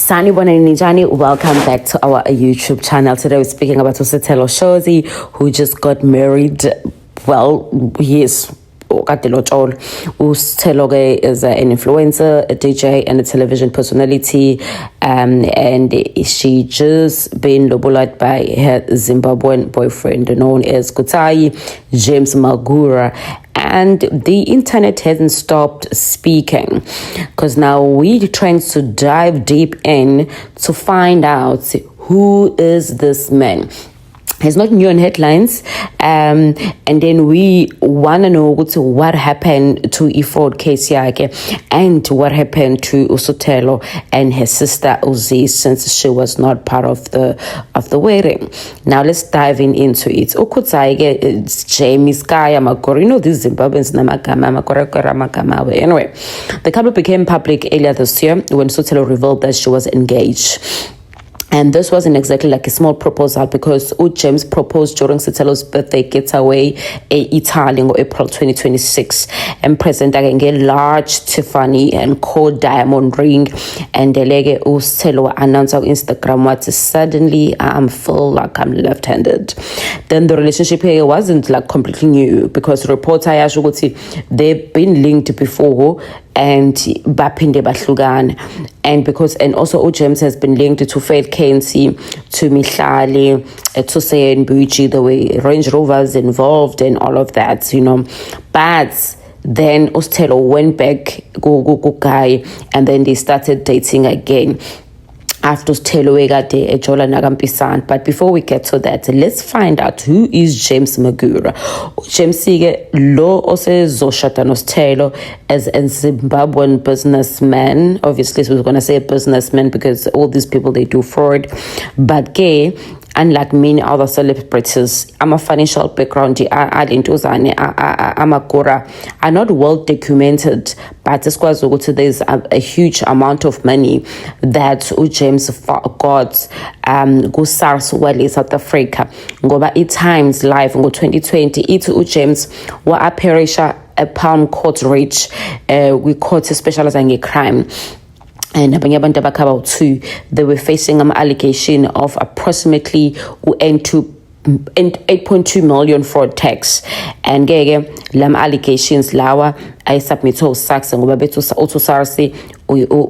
Sanibona Nijani, welcome back to our YouTube channel. Today we're speaking about Usithelo Shozi, who just got married. Well, he is Usithelo is an influencer, a DJ, and a television personality, and she just been lobolat by her Zimbabwean boyfriend known as Kutai, James Magura. And the internet hasn't stopped speaking, because now we're trying to dive deep in to find out who is this man. He's not new in headlines, and then we want to know what happened to Iford case and what happened to Usithelo and his sister Uzi, since she was not part of the wedding. Now let's dive into it. It's James Kaya Makori. You know these Zimbabweans Makora. Anyway, the couple became public earlier this year when Usithelo revealed that she was engaged. And this wasn't exactly like a small proposal, because James proposed during Usithelo's birthday getaway in Italy in April 2026, and present a large Tiffany and core diamond ring. And the lege Usithelo announced on Instagram what suddenly I feel like I'm left-handed. Then the relationship here wasn't like completely new, because reports they've been linked before and baphinde bahlukana, and also James has been linked to Faith Kensi, to Mihlali, to Sayen Buchi, the way Range Rovers involved and all of that, but then Usithelo went back go guy, and then they started dating again after Usithelo egade ejola nakampisana. But before we get to that, let's find out who is James Magura. James lo osezoshada noSithelo as a Zimbabwean businessman. Obviously, so we're gonna say a businessman because all these people, they do fraud. But gay, unlike many other celebrities, I'm a financial background. Magura are not well documented, but there's a huge amount of money that James got go SARS well in South Africa. Ngoba eTimes Live ngo 2020 James wa appearisha a Palm Court Ridge, we court specializing in crime. And abanye abantu abakaba 2, they were facing an allegation of approximately 8.2 million fraud tax. And lam allegations lawa I submit to SACS ngoba bethu SARS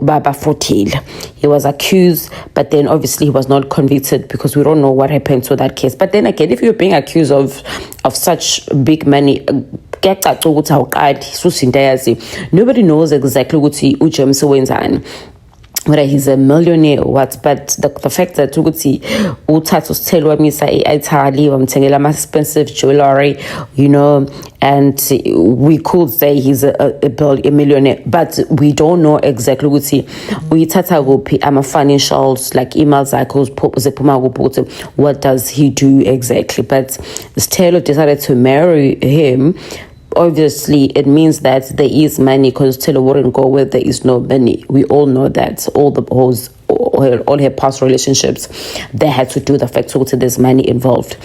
baba fraudile. He was accused, but then obviously he was not convicted, because we don't know what happened to that case. But then again, if you're being accused of such big money, nobody knows exactly what James wenzani, whether he's a millionaire or what. But the fact that Usithelo wamisa eItaly wamthengela ama expensive jewelry, and we could say he's a millionaire, but we don't know exactly what uyithatha kuphi ama financials, like emails what does he do exactly. But Usithelo decided to marry him. Obviously, it means that there is money, because Usithelo wouldn't go where there is no money. We all know that. All her past relationships, they had to do the fact that there's money involved.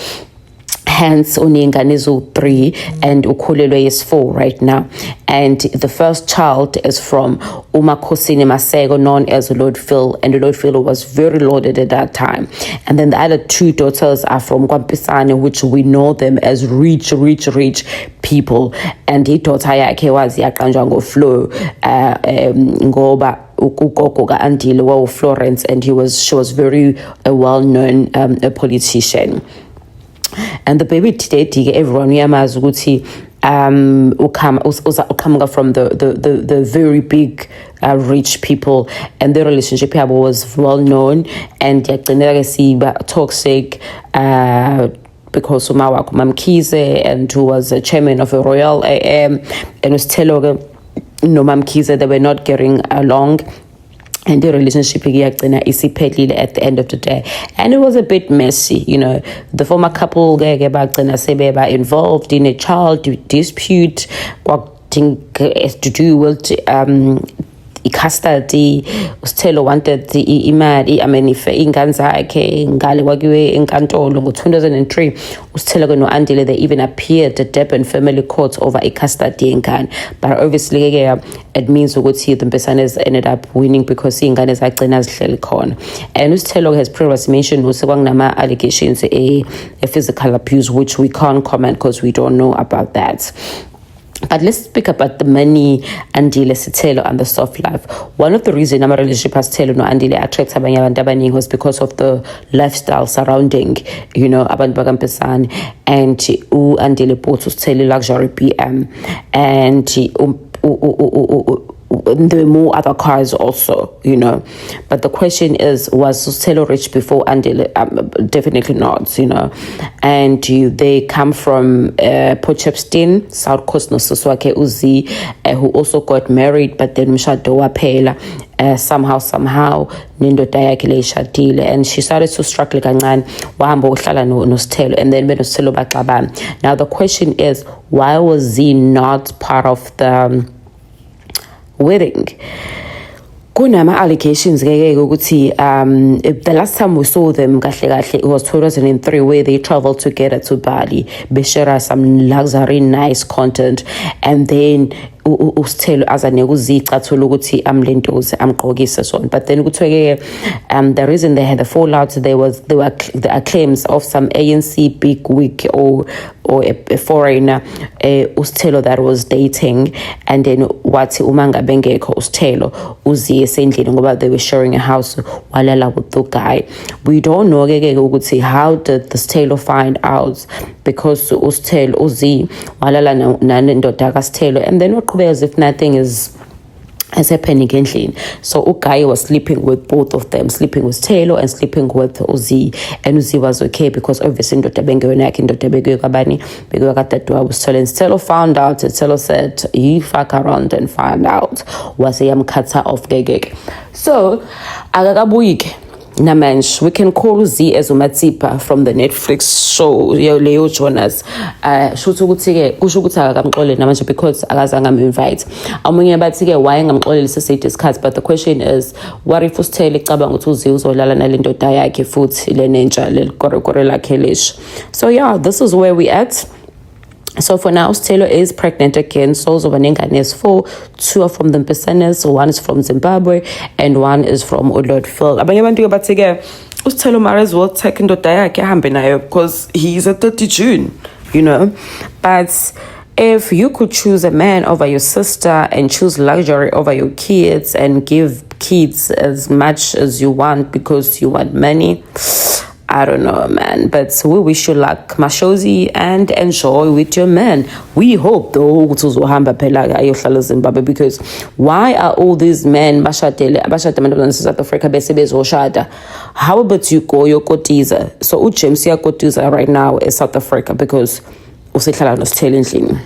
Hence, Uninganizo 3 and Ukhulelwe is 4 right now. And the first child is from Umakosini Masego, known as Lord Phil, and Lord Phil was very loaded at that time. And then the other 2 daughters are from Kwampisane, which we know them as rich people. And he daughter yakhe was yaqanjwa ngoFlo ngoba ugogo kaAndile wa Florence, and she was very well-known a politician. And the baby today, everyone yamazi ukuthi ukhamuka from the very big rich people, and their relationship was well known, and yagcineka siba toxic because umawakho Mamkhize, and who was a chairman of a Royal AM, and Usithelo no Mamkhize, they were not getting along. And the relationship at the end of the day. And it was a bit messy, The former couple were involved in a child dispute, what has to do with i-custody. Usithelo wanted imali, I mean, if ingane zakhe ngale kwakiwe enkantolo ngo-2003. Usithelo no-Andile, they even appeared at Durban Family Court over i-custody yengane. But obviously it means ukuthi the Mpesanes ended up winning because ingane zagcina zihleli khona. And Usithelo has previously mentioned nama allegations a physical abuse, which we can't comment because we don't know about that. But let's speak about the money, Andile, Sithelo, and the soft life. One of the reasons our relationship has Sithelo no Andile attracts abanye abantu abaningi was because of the lifestyle surrounding, abantu bakaMpesane, and Andile bought Sithelo luxury BM, and there were more other cars also, But the question is, was Sithelo rich before Andile? Definitely not, And they come from Potchefstroom, South Coast, Nosiswake Uzi, who also got married, but then mshado waphela. Somehow nindoda yakhe le ishadile, and she started to struggle kancane, wahamba uhlala noSithelo, and then benosithelo baxabana. Now the question is, why was he not part of the wedding? Kunama allegations ukuthi the last time we saw them kahle it was 2003, where they traveled together to Bali, beshare some luxury nice content, and then Usithelo azane ukuzicathulo ukuthi amlentoze amgqokise sona. But then kuthiwe the reason they had the fallout, there were claims of some ANC big wig or a foreigner Usithelo that was dating, and then wathi uma ngabe ngekho Usithelo uziye esendlini ngoba they were sharing a house walala with the guy. We don't know ukuthi how did the Sithelo find out, because Usithelo uzi walala nandoda kaSithelo, and then as if nothing is happening endlini. So Ugai was sleeping with both of them, sleeping with Sithelo and sleeping with Uzi, and Uzi was okay because obviously Sithelo found out, and Sithelo said you fuck around and find out, was a cutter of gegek. So agagabuyike Namansh, we can call Uzi as Umatsipa from the Netflix show Leo Jonas. Kusho ukuthi akamxolele namanje because akazange invite. Amunye bathi ke why ngamxolele sise discuss, but the question is, what if Usithelo ecabanga ukuthi Uzi uzolala nalendoda yakhe futhi lenentsha lelikore lakhe lish. So yeah, this is where we at. So for now, Sithelo is pregnant again. So Zobanengane is 4. 2 are from the Mpesanes, 1 is from Zimbabwe, and 1 is from Lord Phil. Abanye abantu bathi ke Usithelo might as well take indoda yakhe ahambe nayo because he's a 30 June, But if you could choose a man over your sister and choose luxury over your kids and give kids as much as you want because you want money, I don't know, man, but we wish you luck, Mashozi, and enjoy with your man. We hope though Zimbabwe, because why are all these men South Africa? How about you go your Kotiza? So James Kotiza right now is South Africa because Usithala Nostelin.